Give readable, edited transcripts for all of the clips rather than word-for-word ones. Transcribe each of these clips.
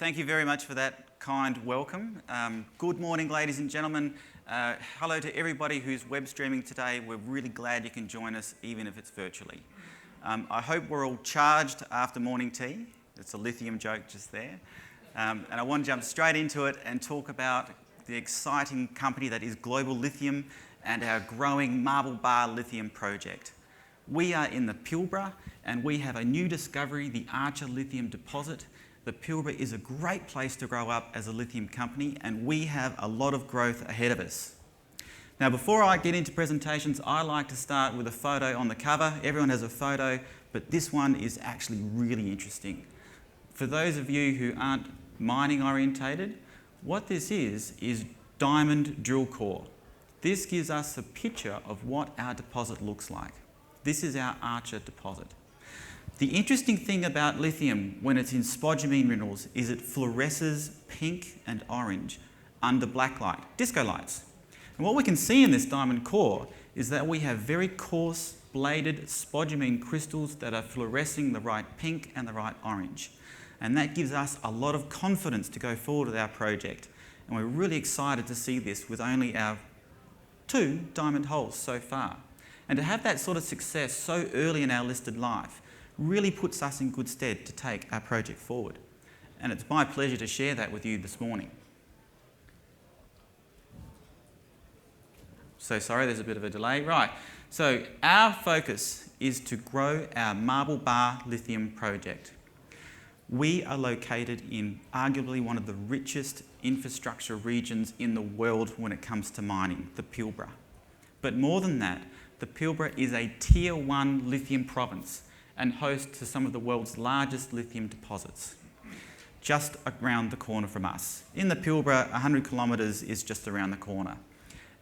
Thank you very much for that kind welcome. Good morning, ladies and gentlemen. Hello to everybody who's web streaming today. We're really glad you can join us, even if it's virtually. I hope we're all charged after morning tea. It's a lithium joke just there. And I want to jump straight into it and talk about the exciting company that is Global Lithium and our growing Marble Bar Lithium project. We are in the Pilbara and we have a new discovery, the Archer Lithium deposit. The Pilbara is a great place to grow up as a lithium company, and we have a lot of growth ahead of us. Now, before I get into presentations, I like to start with a photo on the cover. Everyone has a photo, but this one is actually really interesting. For those of you who aren't mining orientated, what this is diamond drill core. This gives us a picture of what our deposit looks like. This is our Archer deposit. The interesting thing about lithium when it's in spodumene minerals is it fluoresces pink and orange under black light, disco lights. And what we can see in this diamond core is that we have very coarse bladed spodumene crystals that are fluorescing the right pink and the right orange. And that gives us a lot of confidence to go forward with our project. And we're really excited to see this with only our 2 diamond holes so far. And to have that sort of success so early in our listed life really puts us in good stead to take our project forward. And it's my pleasure to share that with you this morning. So sorry, there's a bit of a delay. Right, so our focus is to grow our Marble Bar Lithium project. We are located in arguably one of the richest infrastructure regions in the world when it comes to mining, the Pilbara. But more than that, the Pilbara is a Tier 1 lithium province and host to some of the world's largest lithium deposits, just around the corner from us. In the Pilbara, 100 kilometres is just around the corner.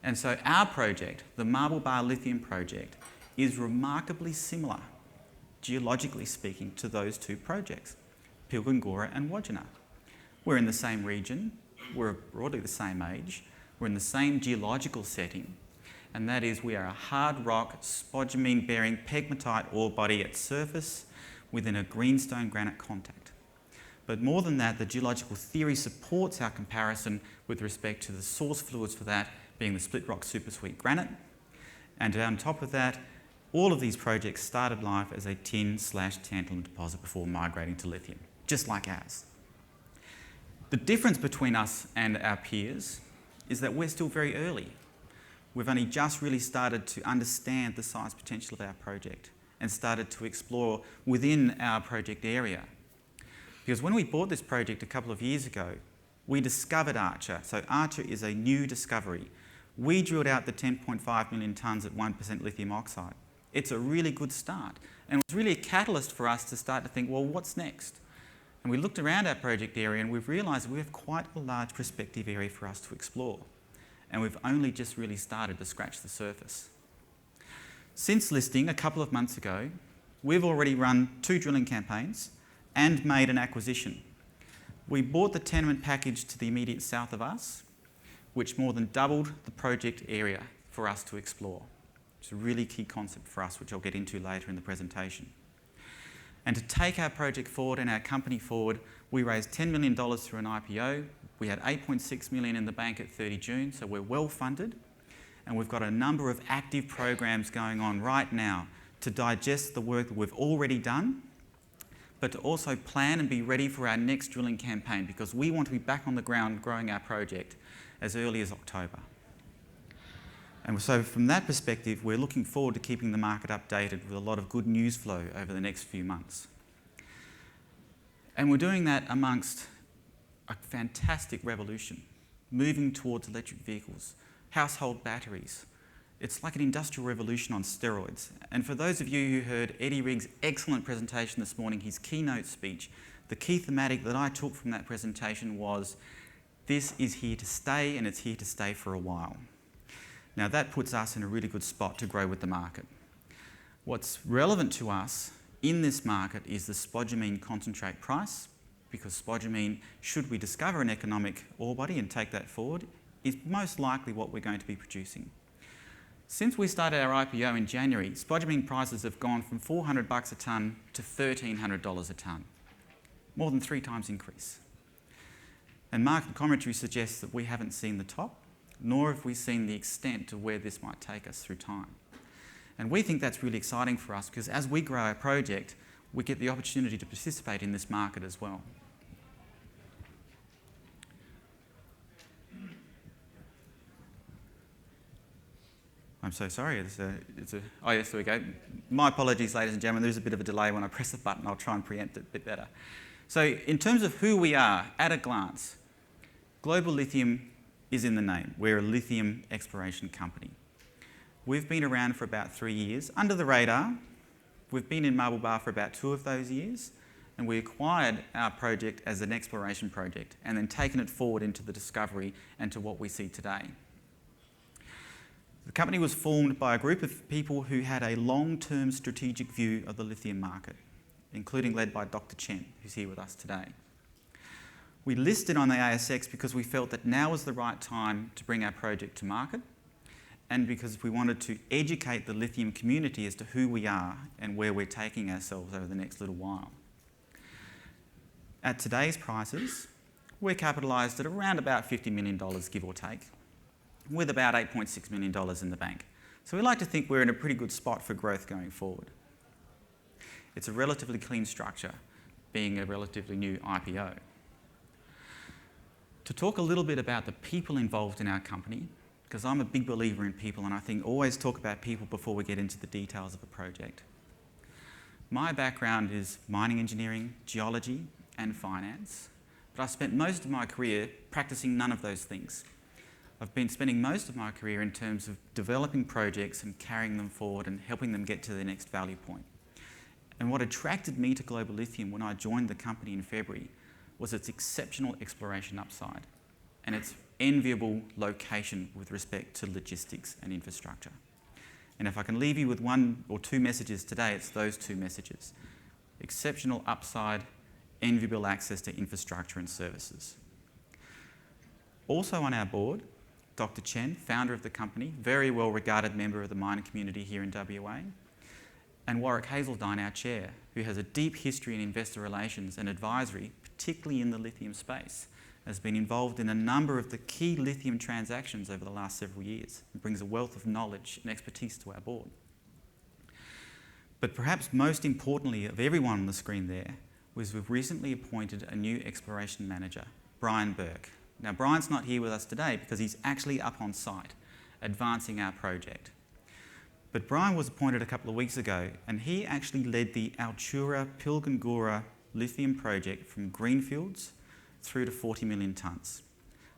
And so our project, the Marble Bar Lithium project, is remarkably similar, geologically speaking, to those 2 projects, Pilgangoora and Wodgina. We're in the same region, we're broadly the same age, we're in the same geological setting, and that is we are a hard rock, spodumene-bearing pegmatite ore body at surface within a greenstone granite contact. But more than that, the geological theory supports our comparison with respect to the source fluids for that being the split rock supersweet granite. And on top of that, all of these projects started life as a tin/tantalum deposit before migrating to lithium, just like ours. The difference between us and our peers is that we're still very early. We've only just really started to understand the size potential of our project and started to explore within our project area. Because when we bought this project a couple of years ago, we discovered Archer. So Archer is a new discovery. We drilled out the 10.5 million tonnes at 1% lithium oxide. It's a really good start. And it was really a catalyst for us to start to think, well, what's next? And we looked around our project area and we've realised we have quite a large prospective area for us to explore. And we've only just really started to scratch the surface. Since listing a couple of months ago, we've already run 2 drilling campaigns and made an acquisition. We bought the tenement package to the immediate south of us, which more than doubled the project area for us to explore. It's a really key concept for us, which I'll get into later in the presentation. And to take our project forward and our company forward, we raised $10 million through an IPO. We had $8.6 million in the bank at 30 June, so we're well funded. And we've got a number of active programs going on right now to digest the work that we've already done, but to also plan and be ready for our next drilling campaign, because we want to be back on the ground growing our project as early as October. And so from that perspective, we're looking forward to keeping the market updated with a lot of good news flow over the next few months. And we're doing that amongst a fantastic revolution, moving towards electric vehicles, household batteries. It's like an industrial revolution on steroids. And for those of you who heard Eddie Rigg's excellent presentation this morning, his keynote speech, the key thematic that I took from that presentation was, this is here to stay and it's here to stay for a while. Now that puts us in a really good spot to grow with the market. What's relevant to us in this market is the spodumene concentrate price, because spodumene, should we discover an economic ore body and take that forward, is most likely what we're going to be producing. Since we started our IPO in January, spodumene prices have gone from $400 a tonne to $1,300 a tonne. More than 3 times increase. And market commentary suggests that we haven't seen the top, nor have we seen the extent to where this might take us through time. And we think that's really exciting for us because as we grow our project, we get the opportunity to participate in this market as well. I'm so sorry. Oh, yes, there we go. My apologies, ladies and gentlemen. There's a bit of a delay when I press the button. I'll try and preempt it a bit better. So in terms of who we are, at a glance, Global Lithium is in the name. We're a lithium exploration company. We've been around for about 3 years. Under the radar, we've been in Marble Bar for about 2 of those years, and we acquired our project as an exploration project and then taken it forward into the discovery and to what we see today. The company was formed by a group of people who had a long-term strategic view of the lithium market, including led by Dr. Chen, who's here with us today. We listed on the ASX because we felt that now was the right time to bring our project to market and because we wanted to educate the lithium community as to who we are and where we're taking ourselves over the next little while. At today's prices, we're capitalised at around about $50 million, give or take, with about $8.6 million in the bank. So we like to think we're in a pretty good spot for growth going forward. It's a relatively clean structure, being a relatively new IPO. To talk a little bit about the people involved in our company, because I'm a big believer in people and I think always talk about people before we get into the details of a project. My background is mining engineering, geology and finance, but I've spent most of my career practicing none of those things. I've been spending most of my career in terms of developing projects and carrying them forward and helping them get to their next value point. And what attracted me to Global Lithium when I joined the company in February was its exceptional exploration upside and its enviable location with respect to logistics and infrastructure. And if I can leave you with 1 or 2 messages today, it's those 2 messages. Exceptional upside, enviable access to infrastructure and services. Also on our board, Dr. Chen, founder of the company, very well regarded member of the mining community here in WA, and Warwick Hazeldine, our chair, who has a deep history in investor relations and advisory, particularly in the lithium space, has been involved in a number of the key lithium transactions over the last several years and brings a wealth of knowledge and expertise to our board. But perhaps most importantly of everyone on the screen there was we've recently appointed a new exploration manager, Brian Burke. Now Brian's not here with us today because he's actually up on site advancing our project. But Brian was appointed a couple of weeks ago and he actually led the Altura-Pilgangoora lithium project from greenfields through to 40 million tonnes.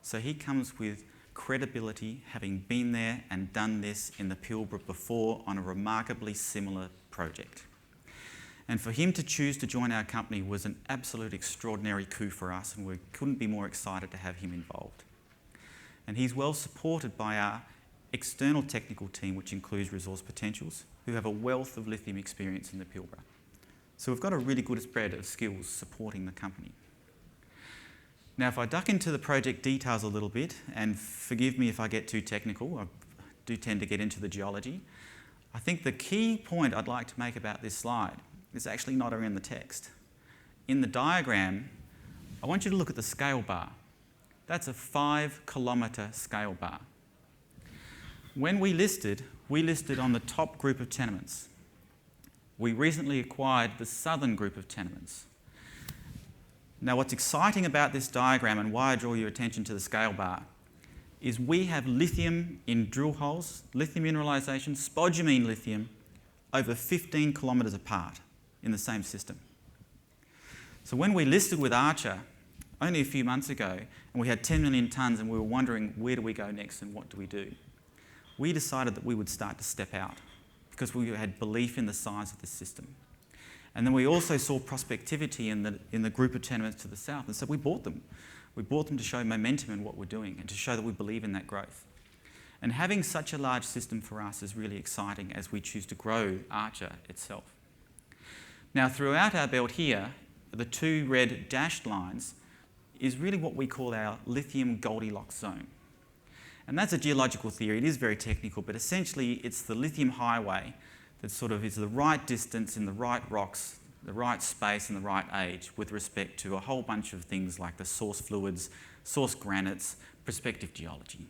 So he comes with credibility, having been there and done this in the Pilbara before on a remarkably similar project. And for him to choose to join our company was an absolute extraordinary coup for us, and we couldn't be more excited to have him involved. And he's well supported by our external technical team, which includes Resource Potentials, who have a wealth of lithium experience in the Pilbara. So we've got a really good spread of skills supporting the company. Now, if I duck into the project details a little bit, and forgive me if I get too technical, I do tend to get into the geology, I think the key point I'd like to make about this slide is actually not around the text. In the diagram, I want you to look at the scale bar. That's a 5-kilometre scale bar. When we listed on the top group of tenements. We recently acquired the southern group of tenements. Now, what's exciting about this diagram and why I draw your attention to the scale bar is we have lithium in drill holes, lithium mineralisation, spodumene lithium, over 15 kilometres apart in the same system. So when we listed with Archer only a few months ago and we had 10 million tonnes and we were wondering where do we go next and what do, we decided that we would start to step out because we had belief in the size of this system. And then we also saw prospectivity in the group of tenements to the south, and so we bought them. We bought them to show momentum in what we're doing and to show that we believe in that growth. And having such a large system for us is really exciting as we choose to grow Archer itself. Now, throughout our belt here, the 2 red dashed lines is really what we call our lithium Goldilocks zone. And that's a geological theory. It is very technical, but essentially it's the lithium highway that sort of is the right distance in the right rocks the right space and the right age with respect to a whole bunch of things like the source fluids, source granites, prospective geology.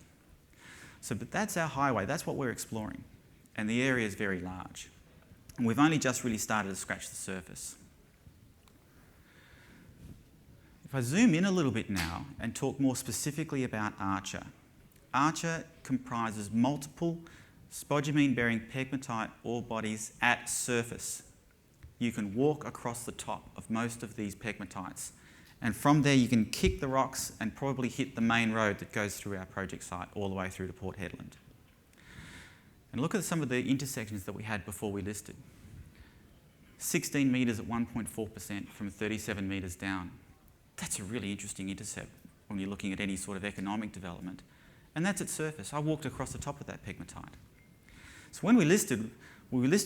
But that's our highway, that's what we're exploring. And the area is very large. And we've only just really started to scratch the surface. If I zoom in a little bit now and talk more specifically about Archer. Archer comprises multiple spodumene-bearing pegmatite ore bodies at surface. You can walk across the top of most of these pegmatites, and from there you can kick the rocks and probably hit the main road that goes through our project site all the way through to Port Hedland. And look at some of the intersections that we had before we listed. 16 metres at 1.4% from 37 metres down. That's a really interesting intercept when you're looking at any sort of economic development. And that's at surface. I walked across the top of that pegmatite. So when we listed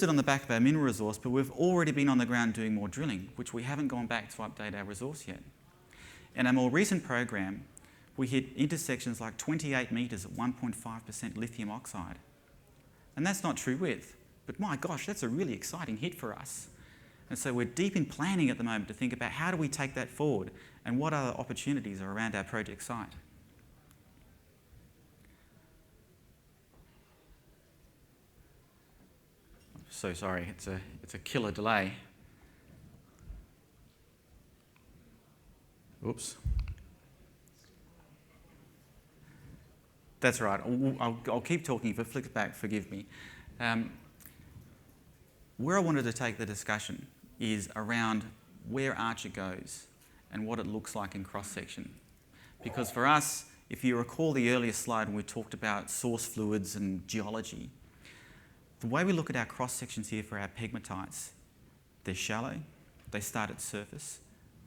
on the back of our mineral resource, but we've already been on the ground doing more drilling, which we haven't gone back to update our resource yet. In our more recent program, we hit intersections like 28 metres at 1.5% lithium oxide. And that's not true width, but my gosh, that's a really exciting hit for us. And so we're deep in planning at the moment to think about how do we take that forward and what other opportunities are around our project site. So sorry, it's a killer delay. Oops. That's right. I'll keep talking. If it flicks back, forgive me. Where I wanted to take the discussion is around where Archer goes and what it looks like in cross-section. Because for us, if you recall the earlier slide when we talked about source fluids and geology, the way we look at our cross-sections here for our pegmatites, they're shallow, they start at surface,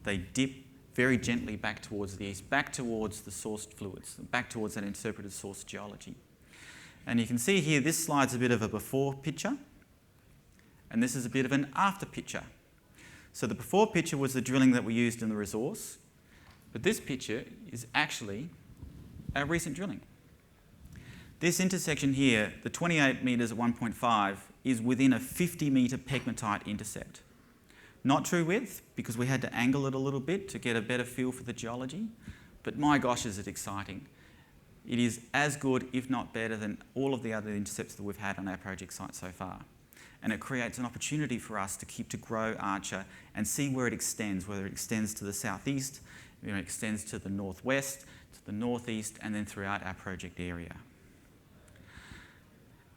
they dip very gently back towards the east, back towards the sourced fluids, back towards that interpreted source geology. And you can see here, this slide's a bit of a before picture, and this is a bit of an after picture. So the before picture was the drilling that we used in the resource, but this picture is actually our recent drilling. This intersection here, the 28 metres at 1.5, is within a 50-metre pegmatite intercept. Not true width, because we had to angle it a little bit to get a better feel for the geology, but my gosh, is it exciting. It is as good, if not better, than all of the other intercepts that we've had on our project site so far. And it creates an opportunity for us to grow Archer and see where it extends, whether it extends to the southeast, extends to the northwest, to the northeast, and then throughout our project area.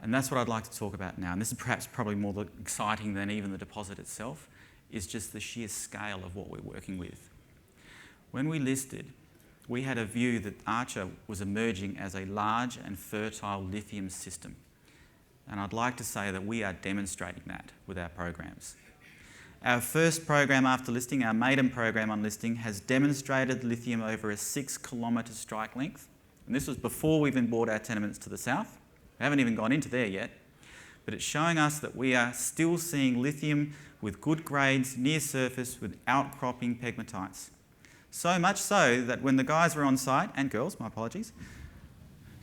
And that's what I'd like to talk about now. And this is perhaps probably more exciting than even the deposit itself, is just the sheer scale of what we're working with. When we listed, we had a view that Archer was emerging as a large and fertile lithium system. And I'd like to say that we are demonstrating that with our programs. Our first program after listing, our maiden program on listing, has demonstrated lithium over a 6-kilometre strike length. And this was before we even bought our tenements to the south. We haven't even gone into there yet. But it's showing us that we are still seeing lithium with good grades near surface with outcropping pegmatites. So much so that when the guys were on site, and girls, my apologies,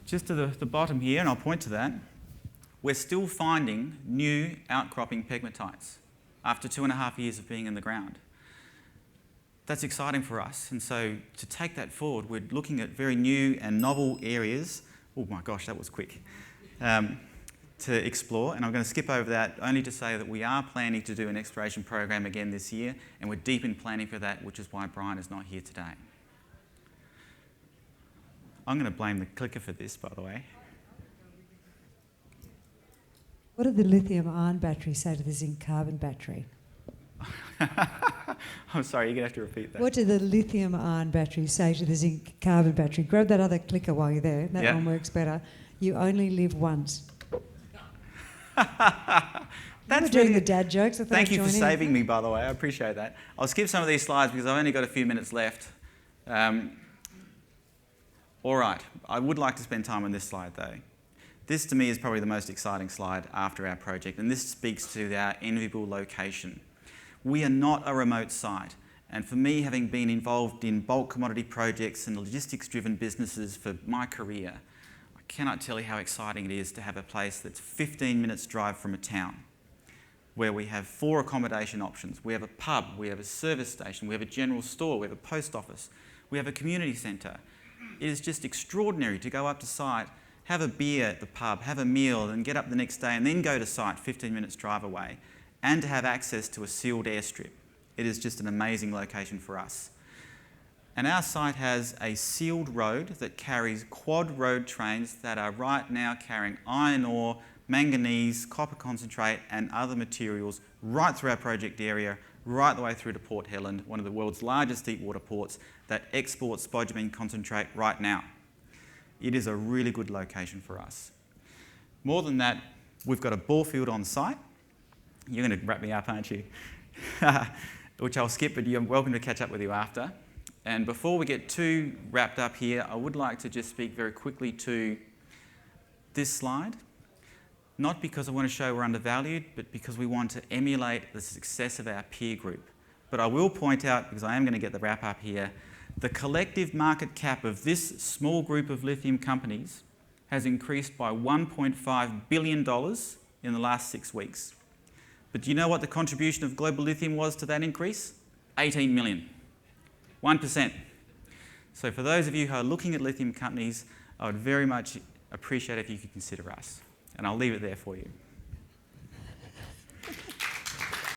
just to the bottom here, and I'll point to that, we're still finding new outcropping pegmatites after 2.5 years of being in the ground. That's exciting for us. And so to take that forward, we're looking at very new and novel areas. Oh my gosh, that was quick. To explore, and I'm going to skip over that only to say that we are planning to do an exploration program again this year, and we're deep in planning for that, which is why Brian is not here today. I'm going to blame the clicker for this, by the way. What did the lithium-ion battery say to the zinc-carbon battery? I'm sorry, you're going to have to repeat that. What did the lithium-ion battery say to the zinc-carbon battery? Grab that other clicker while you're there. That one works better. You only live once. That's doing the dad jokes. Thank you for saving me, by the way. I appreciate that. I'll skip some of these slides because I've only got a few minutes left. All right, I would like to spend time on this slide though. This to me is probably the most exciting slide after our project, and this speaks to our enviable location. We are not a remote site, and for me, having been involved in bulk commodity projects and logistics-driven businesses for my career, I cannot tell you how exciting it is to have a place that's 15 minutes drive from a town. where we have 4 accommodation options. We have a pub, we have a service station, we have a general store, we have a post office, we have a community centre. It is just extraordinary to go up to site, have a beer at the pub, have a meal, and get up the next day and then go to site 15 minutes drive away, and to have access to a sealed airstrip. It is just an amazing location for us. And our site has a sealed road that carries quad road trains that are right now carrying iron ore, manganese, copper concentrate and other materials right through our project area, right the way through to Port Helland, one of the world's largest deep water ports that exports spodumene concentrate right now. It is a really good location for us. More than that, we've got a ball field on site. You're going to wrap me up, aren't you? Which I'll skip, but you're welcome to catch up with you after. And before we get too wrapped up here, I would like to just speak very quickly to this slide. Not because I want to show we're undervalued, but because we want to emulate the success of our peer group. But I will point out, because I am going to get the wrap up here, the collective market cap of this small group of lithium companies has increased by $1.5 billion in the last 6 weeks. But do you know what the contribution of Global Lithium was to that increase? 18 million. 1%. So for those of you who are looking at lithium companies, I would very much appreciate if you could consider us. And I'll leave it there for you.